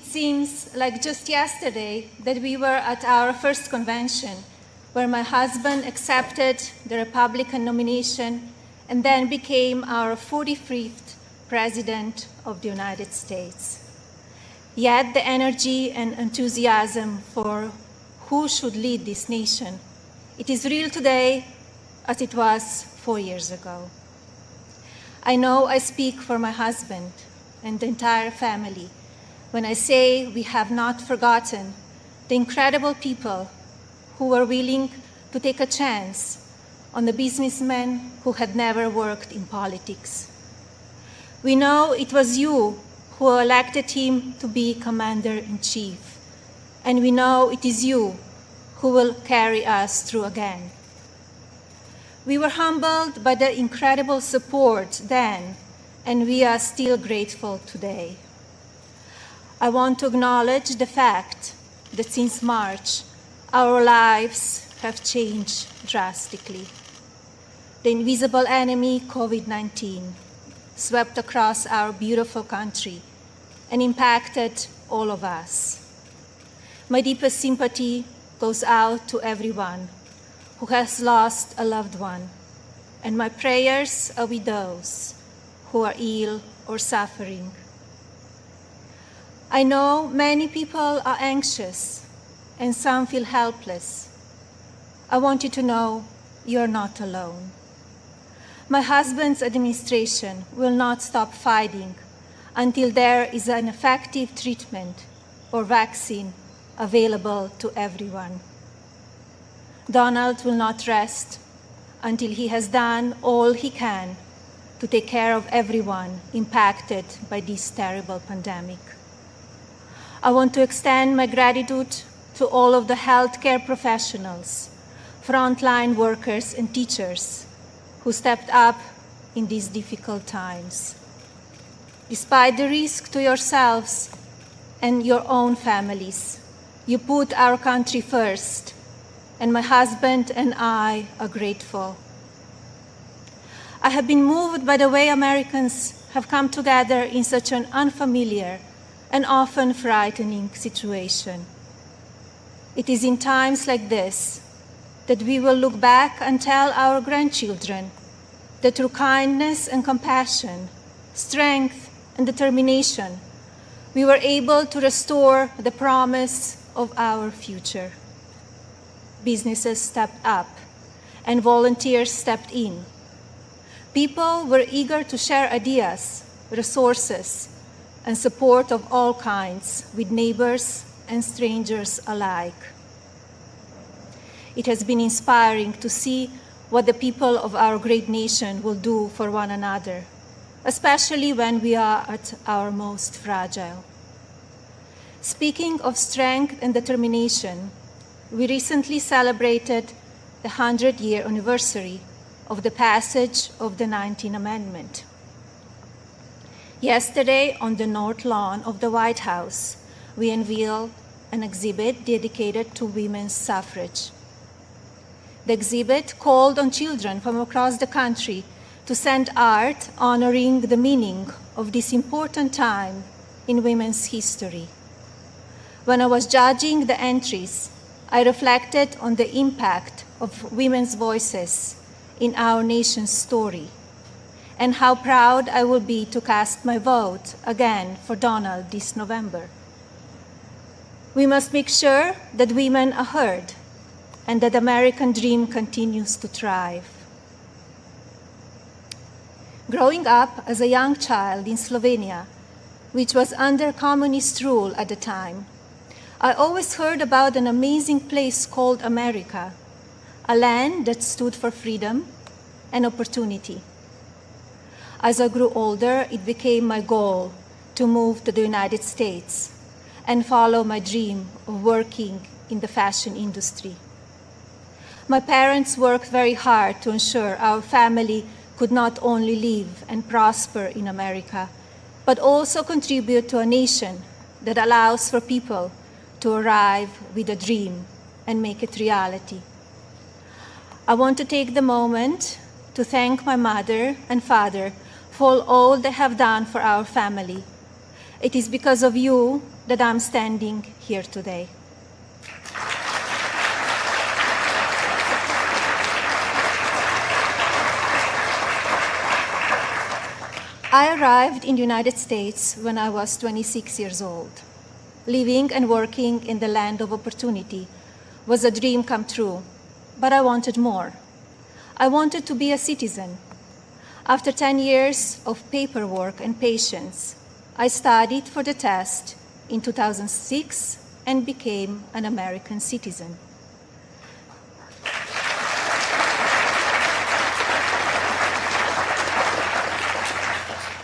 It seems like just yesterday that we were at our first convention, where my husband accepted the Republican nomination and then became our 45th President of the United States. Yet the energy and enthusiasm for who should lead this nation, it is real today as it was 4 years ago. I know I speak for my husband and the entire family when I say we have not forgotten the incredible people who were willing to take a chance on the businessmen who had never worked in politics. We know it was you who elected him to be Commander-in-Chief, and we know it is you who will carry us through again. We were humbled by the incredible support then, and we are still grateful today. I want to acknowledge the fact that since March, our lives have changed drastically. The invisible enemy, COVID-19, swept across our beautiful country and impacted all of us. My deepest sympathy goes out to everyone who has lost a loved one, and my prayers are with those who are ill or suffering. I know many people are anxious and some feel helpless. I want you to know you're not alone. My husband's administration will not stop fighting until there is an effective treatment or vaccine available to everyone. Donald will not rest until he has done all he can to take care of everyone impacted by this terrible pandemic. I want to extend my gratitude to all of the healthcare professionals, frontline workers and teachers who stepped up in these difficult times. Despite the risk to yourselves and your own families, you put our country first, and my husband and I are grateful. I have been moved by the way Americans have come together in such an unfamiliar and often frightening situation. It is in times like this that we will look back and tell our grandchildren that through kindness and compassion, strength and determination, we were able to restore the promise of our future. Businesses stepped up and volunteers stepped in. People were eager to share ideas, resources, and support of all kinds with neighbors and strangers alike. It has been inspiring to see what the people of our great nation will do for one another, especially when we are at our most fragile. Speaking of strength and determination, we recently celebrated the 100-year anniversary of the passage of the 19th Amendment. Yesterday, on the North Lawn of the White House, we unveiled an exhibit dedicated to women's suffrage. The exhibit called on children from across the country to send art honoring the meaning of this important time in women's history. When I was judging the entries, I reflected on the impact of women's voices in our nation's story, and how proud I will be to cast my vote again for Donald this November. We must make sure that women are heard and that the American dream continues to thrive. Growing up as a young child in Slovenia, which was under communist rule at the time, I always heard about an amazing place called America, a land that stood for freedom and opportunity. As I grew older, it became my goal to move to the United States and follow my dream of working in the fashion industry. My parents worked very hard to ensure our family could not only live and prosper in America, but also contribute to a nation that allows for people to arrive with a dream and make it reality. I want to take the moment to thank my mother and father for all they have done for our family, It is because of you that I'm standing here today. I arrived in the United States when I was 26 years old. Living and working in the land of opportunity was a dream come true, but I wanted more. I wanted to be a citizen. After 10 years of paperwork and patience, I studied for the test in 2006 and became an American citizen.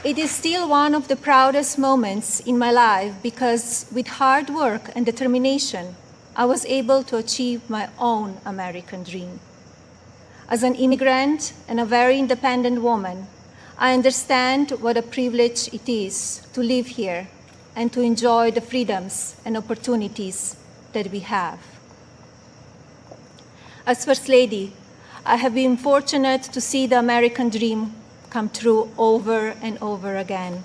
It is still one of the proudest moments in my life because with hard work and determination, I was able to achieve my own American dream. As an immigrant and a very independent woman, I understand what a privilege it is to live here and to enjoy the freedoms and opportunities that we have. As First Lady, I have been fortunate to see the American dream come true over and over again.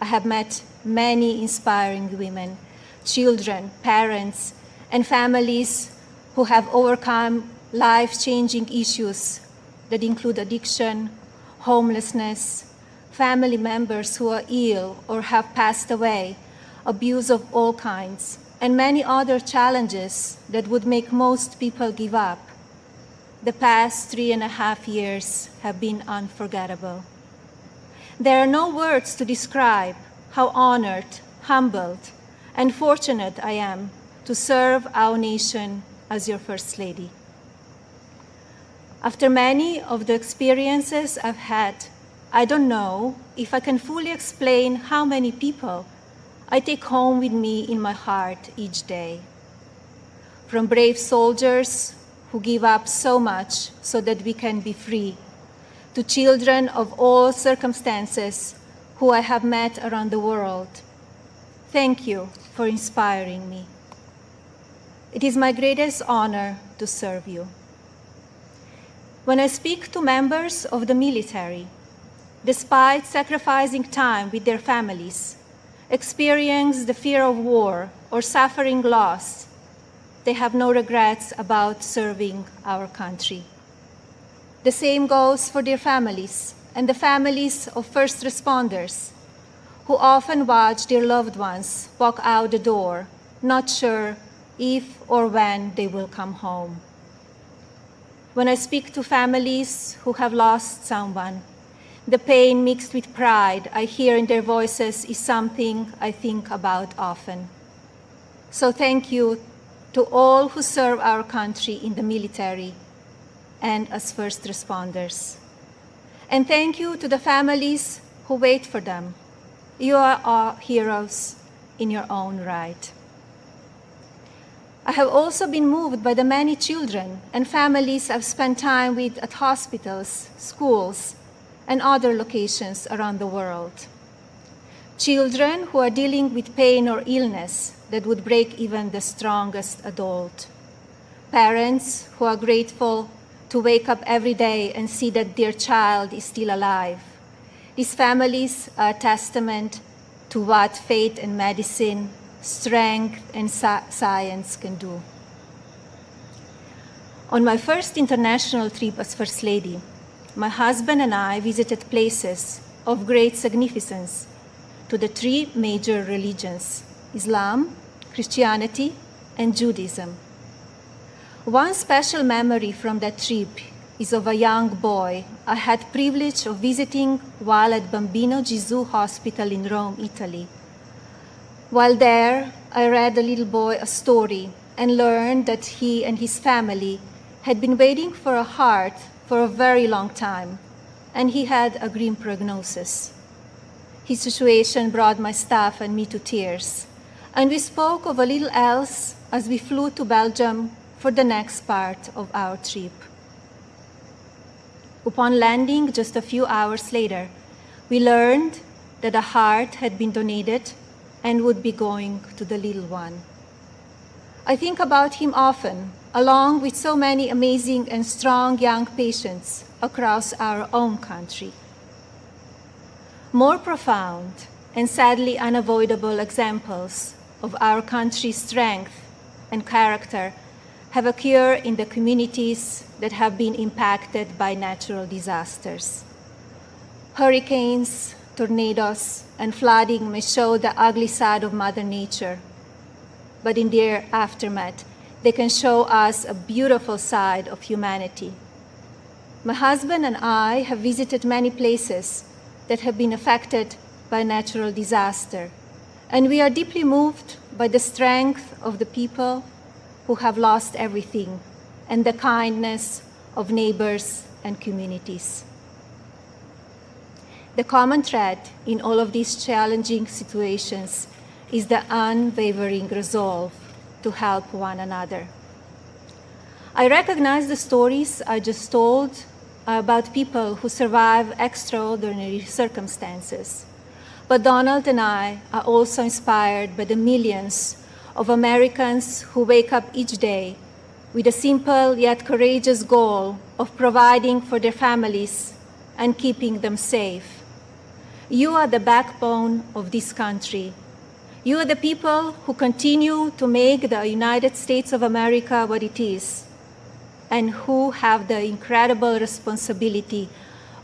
I have met many inspiring women, children, parents, and families who have overcome life-changing issues that include addiction, homelessness, family members who are ill or have passed away, abuse of all kinds, and many other challenges that would make most people give up. The past 3.5 years have been unforgettable. There are no words to describe how honored, humbled, and fortunate I am to serve our nation as your First Lady. After many of the experiences I've had, I don't know if I can fully explain how many people I take home with me in my heart each day. From brave soldiers who give up so much so that we can be free, to children of all circumstances who I have met around the world. Thank you for inspiring me. It is my greatest honor to serve you. When I speak to members of the military, despite sacrificing time with their families, experience the fear of war or suffering loss, they have no regrets about serving our country. The same goes for their families and the families of first responders who often watch their loved ones walk out the door, not sure if or when they will come home. When I speak to families who have lost someone, the pain mixed with pride I hear in their voices is something I think about often. So thank you to all who serve our country in the military and as first responders. And thank you to the families who wait for them. You are our heroes in your own right. I have also been moved by the many children and families I've spent time with at hospitals, schools, and other locations around the world. Children who are dealing with pain or illness that would break even the strongest adult. Parents who are grateful to wake up every day and see that their child is still alive. These families are a testament to what faith and medicine, strength and science can do. On my first international trip as First Lady, my husband and I visited places of great significance to the three major religions: Islam, Christianity, and Judaism. One special memory from that trip is of a young boy I had privilege of visiting while at Bambino Gesù Hospital in Rome, Italy. While there, I read the little boy a story and learned that he and his family had been waiting for a heart for a very long time, and he had a grim prognosis. His situation brought my staff and me to tears, and we spoke of a little else as we flew to Belgium for the next part of our trip. Upon landing just a few hours later, we learned that a heart had been donated and would be going to the little one. I think about him often, along with so many amazing and strong young patients across our own country. More profound and sadly unavoidable examples of our country's strength and character have occurred in the communities that have been impacted by natural disasters. Hurricanes, tornadoes, and flooding may show the ugly side of Mother Nature, but in their aftermath, they can show us a beautiful side of humanity. My husband and I have visited many places that have been affected by natural disaster, and we are deeply moved by the strength of the people who have lost everything and the kindness of neighbors and communities. The common thread in all of these challenging situations is the unwavering resolve to help one another. I recognize the stories I just told about people who survive extraordinary circumstances. But Donald and I are also inspired by the millions of Americans who wake up each day with a simple yet courageous goal of providing for their families and keeping them safe. You are the backbone of this country. You are the people who continue to make the United States of America what it is, and who have the incredible responsibility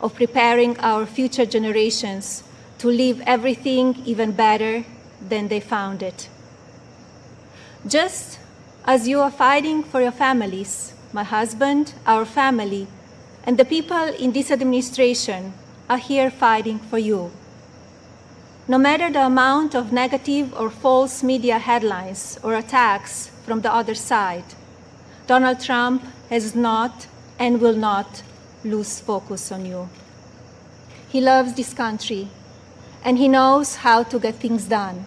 of preparing our future generations to leave everything even better than they found it. Just as you are fighting for your families, my husband, our family, and the people in this administration are here fighting for you. No matter the amount of negative or false media headlines or attacks from the other side, Donald Trump has not and will not lose focus on you. He loves this country, and he knows how to get things done.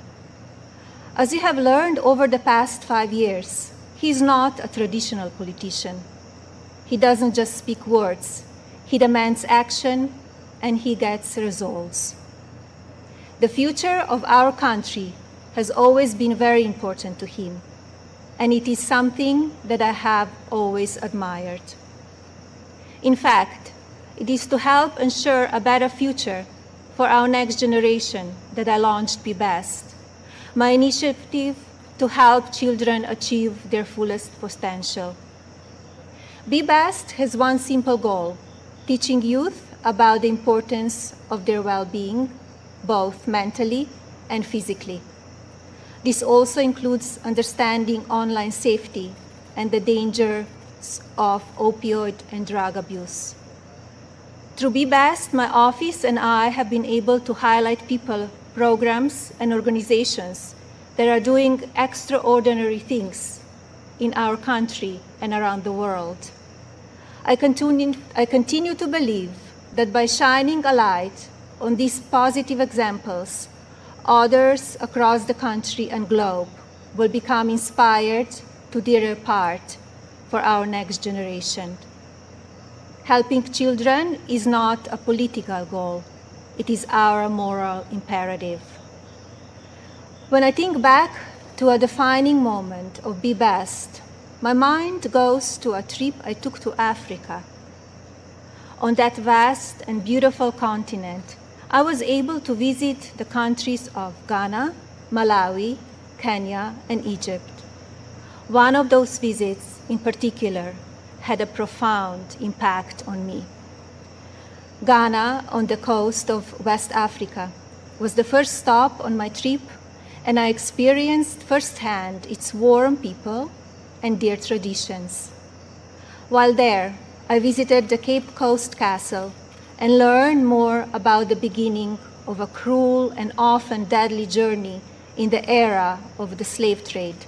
As you have learned over the past 5 years, he is not a traditional politician. He doesn't just speak words. He demands action, and he gets results. The future of our country has always been very important to him, and it is something that I have always admired. In fact, it is to help ensure a better future for our next generation that I launched Be Best, my initiative to help children achieve their fullest potential. Be Best has one simple goal: teaching youth about the importance of their well-being, both mentally and physically. This also includes understanding online safety and the dangers of opioid and drug abuse. Through Be Best, my office and I have been able to highlight people, programs, and organizations that are doing extraordinary things in our country and around the world. I continue to believe that by shining a light on these positive examples, others across the country and globe will become inspired to do their part for our next generation. Helping children is not a political goal. It is our moral imperative. When I think back to a defining moment of Be Best, my mind goes to a trip I took to Africa. On that vast and beautiful continent, I was able to visit the countries of Ghana, Malawi, Kenya, and Egypt. One of those visits, in particular, had a profound impact on me. Ghana, on the coast of West Africa, was the first stop on my trip, and I experienced firsthand its warm people and their traditions. While there, I visited the Cape Coast Castle and learned more about the beginning of a cruel and often deadly journey in the era of the slave trade.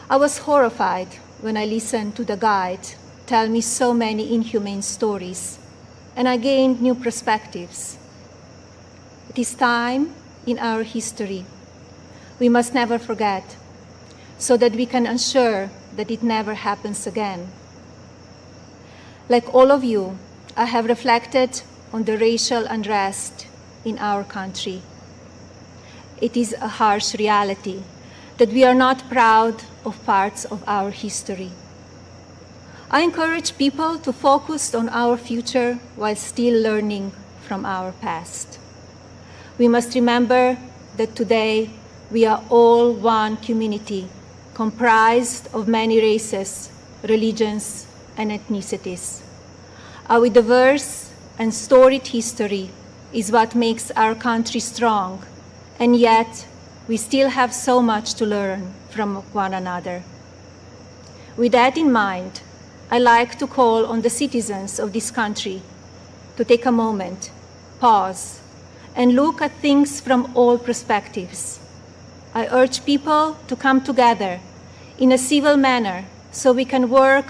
I was horrified when I listened to the guide tell me so many inhumane stories, and I gained new perspectives. It is time in our history we must never forget, so that we can ensure that it never happens again. Like all of you, I have reflected on the racial unrest in our country. It is a harsh reality that we are not proud of parts of our history. I encourage people to focus on our future while still learning from our past. we must remember that today we are all one community comprised of many races, religions, and ethnicities. Our diverse and storied history is what makes our country strong, and yet we still have so much to learn from one another. With that in mind, I like to call on the citizens of this country to take a moment, pause, and look at things from all perspectives. I urge people to come together in a civil manner so we can work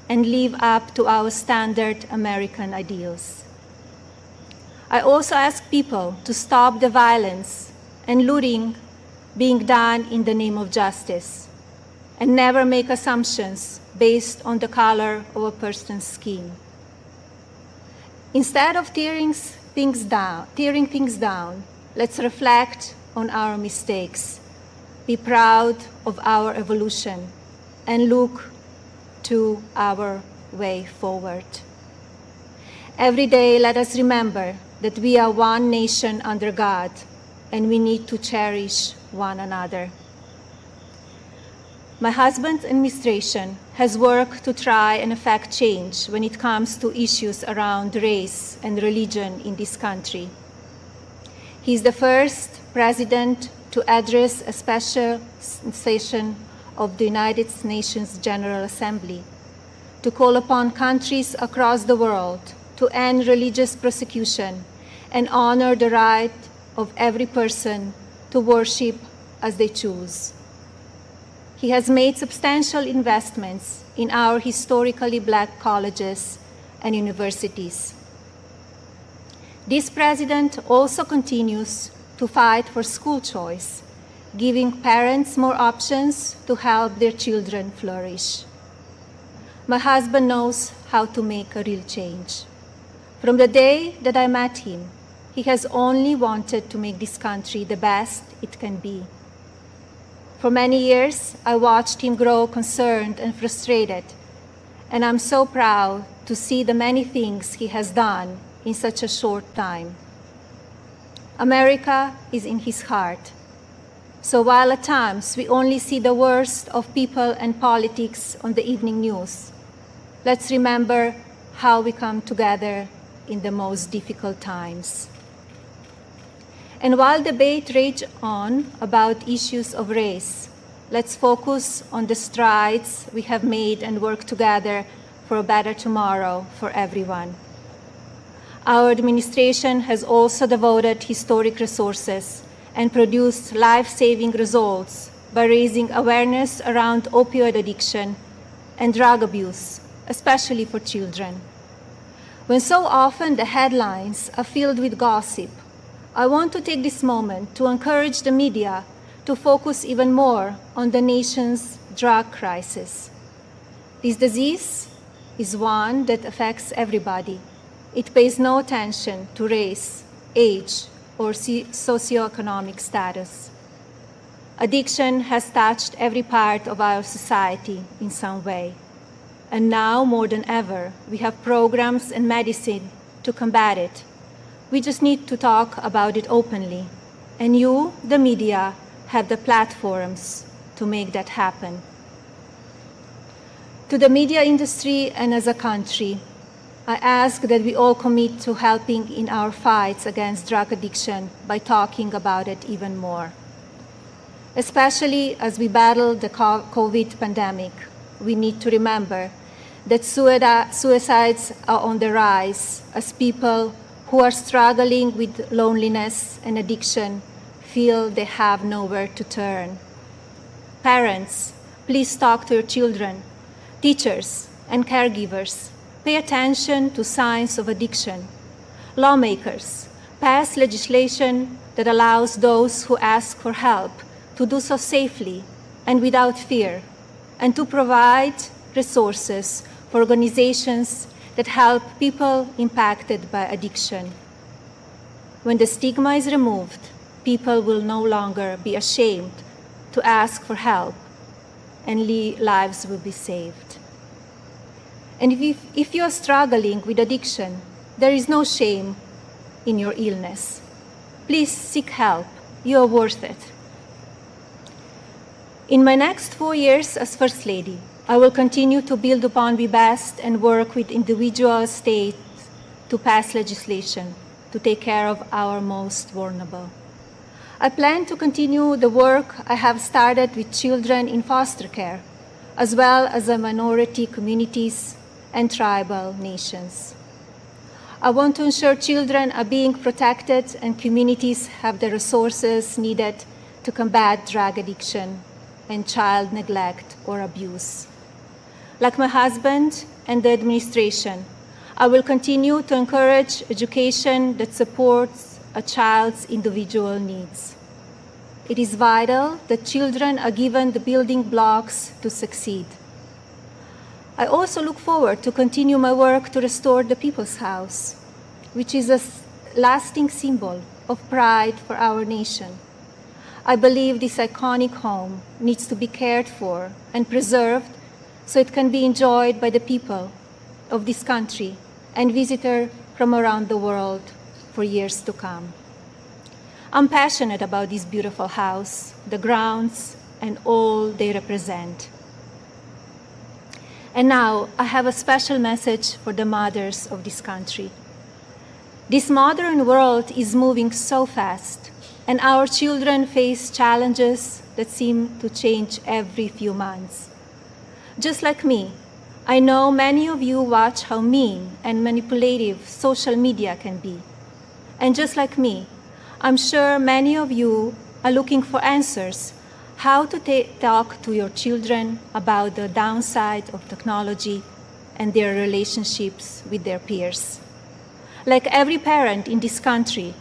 and live up to our standard American ideals. I also ask people to stop the violence and looting being done in the name of justice, and never make assumptions based on the color of a person's skin. Instead of tearing things down, let's reflect on our mistakes, be proud of our evolution, and look to our way forward. Every day, let us remember that we are one nation under God, and we need to cherish one another. My husband's administration has worked to try and effect change when it comes to issues around race and religion in this country. He is the first president to address a special session of the United Nations General Assembly to call upon countries across the world to end religious persecution and honor the right of every person to worship as they choose. He has made substantial investments in our historically Black colleges and universities. This president also continues to fight for school choice, giving parents more options to help their children flourish. My husband knows how to make a real change. From the day that I met him, he has only wanted to make this country the best it can be. For many years, I watched him grow concerned and frustrated, and I'm so proud to see the many things he has done in such a short time. America is in his heart. So while at times we only see the worst of people and politics on the evening news, let's remember how we come together in the most difficult times. And while debate rages on about issues of race, let's focus on the strides we have made and work together for a better tomorrow for everyone. Our administration has also devoted historic resources and produced life-saving results by raising awareness around opioid addiction and drug abuse, especially for children. When so often the headlines are filled with gossip, I want to take this moment to encourage the media to focus even more on the nation's drug crisis. This disease is one that affects everybody. It pays no attention to race, age, or socioeconomic status. Addiction has touched every part of our society in some way. And now, more than ever, we have programs and medicine to combat it. We just need to talk about it openly. And you, the media, have the platforms to make that happen. To the media industry and as a country, I ask that we all commit to helping in our fights against drug addiction by talking about it even more. Especially as we battle the COVID pandemic, we need to remember that suicides are on the rise as people who are struggling with loneliness and addiction feel they have nowhere to turn. Parents, please talk to your children. Teachers and caregivers, pay attention to signs of addiction. Lawmakers, pass legislation that allows those who ask for help to do so safely and without fear, and to provide resources for organizations that help people impacted by addiction. When the stigma is removed, people will no longer be ashamed to ask for help, and lives will be saved. And if you are struggling with addiction, there is no shame in your illness. Please seek help. You are worth it. In my next 4 years as First Lady, I will continue to build upon We Best and work with individual states to pass legislation to take care of our most vulnerable. I plan to continue the work I have started with children in foster care, as well as the minority communities and tribal nations. I want to ensure children are being protected and communities have the resources needed to combat drug addiction and child neglect or abuse. Like my husband and the administration, I will continue to encourage education that supports a child's individual needs. It is vital that children are given the building blocks to succeed. I also look forward to continue my work to restore the People's House, which is a lasting symbol of pride for our nation. I believe this iconic home needs to be cared for and preserved so it can be enjoyed by the people of this country and visitors from around the world for years to come. I'm passionate about this beautiful house, the grounds, and all they represent. And now I have a special message for the mothers of this country. This modern world is moving so fast, and our children face challenges that seem to change every few months. Just like me, I know many of you watch how mean and manipulative social media can be. And just like me, I'm sure many of you are looking for answers how to talk to your children about the downside of technology and their relationships with their peers. Like every parent in this country,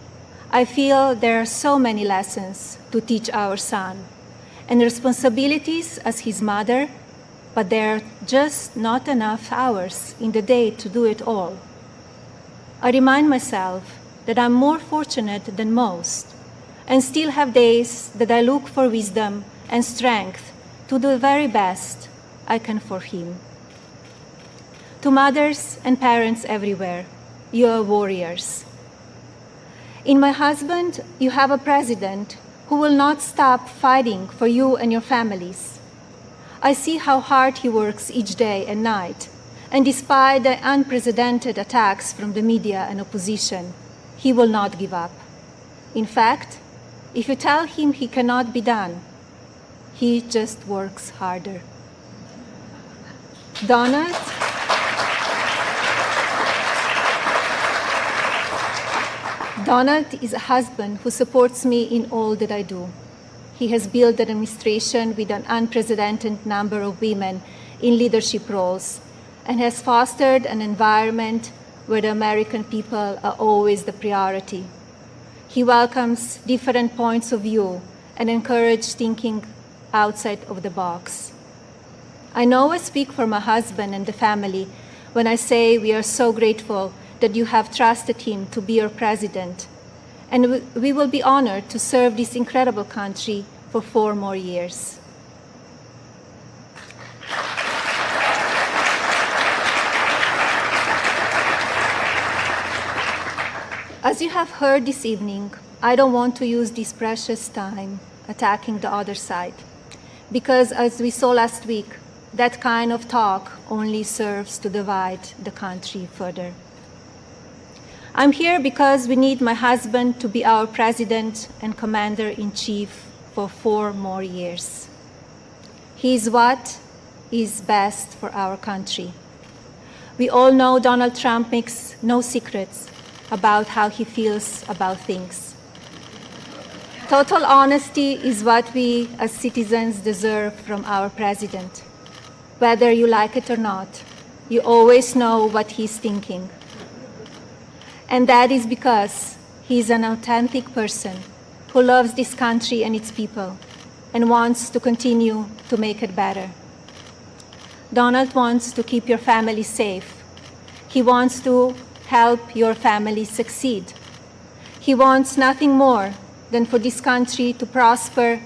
I feel there are so many lessons to teach our son and responsibilities as his mother, but there are just not enough hours in the day to do it all. I remind myself that I'm more fortunate than most and still have days that I look for wisdom and strength to do the very best I can for him. To mothers and parents everywhere, you are warriors. In my husband, you have a president who will not stop fighting for you and your families. I see how hard he works each day and night, and despite the unprecedented attacks from the media and opposition, he will not give up. In fact, if you tell him he cannot be done, he just works harder. Donald is a husband who supports me in all that I do. He has built an administration with an unprecedented number of women in leadership roles and has fostered an environment where the American people are always the priority. He welcomes different points of view and encourages thinking outside of the box. I know I speak for my husband and the family when I say we are so grateful that you have trusted him to be your president, and we will be honored to serve this incredible country for 4 more years. As you have heard this evening, I don't want to use this precious time attacking the other side, because as we saw last week, that kind of talk only serves to divide the country further. I'm here because we need my husband to be our president and commander-in-chief for 4 more years. He is what is best for our country. We all know Donald Trump makes no secrets about how he feels about things. Total honesty is what we as citizens deserve from our president. Whether you like it or not, you always know what he's thinking. And that is because he's an authentic person who loves this country and its people and wants to continue to make it better. Donald wants to keep your family safe. He wants to help your family succeed. He wants nothing more than for this country to prosper,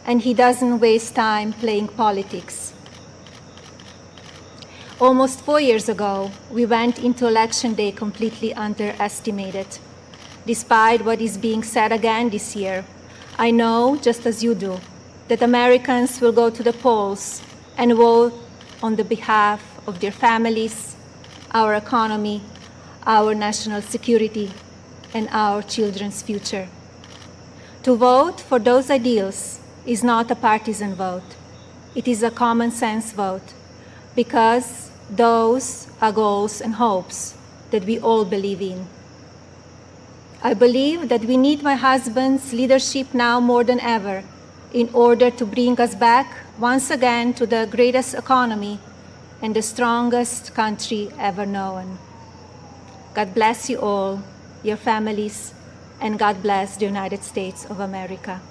and he doesn't waste time playing politics. Almost 4 years ago, we went into Election Day completely underestimated. despite what is being said again this year, I know, just as you do, that Americans will go to the polls and vote on the behalf of their families, our economy, our national security, and our children's future. To vote for those ideals is not a partisan vote. It is a common sense vote, because those are goals and hopes that we all believe in. I believe that we need my husband's leadership now more than ever in order to bring us back once again to the greatest economy and the strongest country ever known. God bless you all, your families, and God bless the United States of America.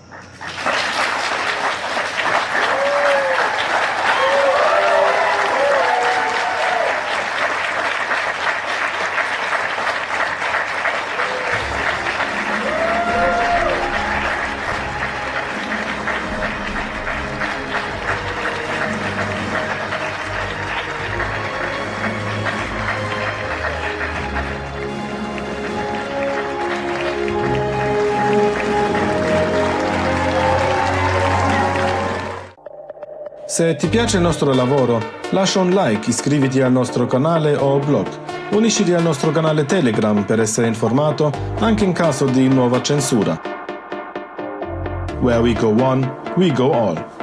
Se ti piace il nostro lavoro, lascia un like, iscriviti al nostro canale o blog. Unisciti al nostro canale Telegram per essere informato anche in caso di nuova censura. Where we go one, we go all.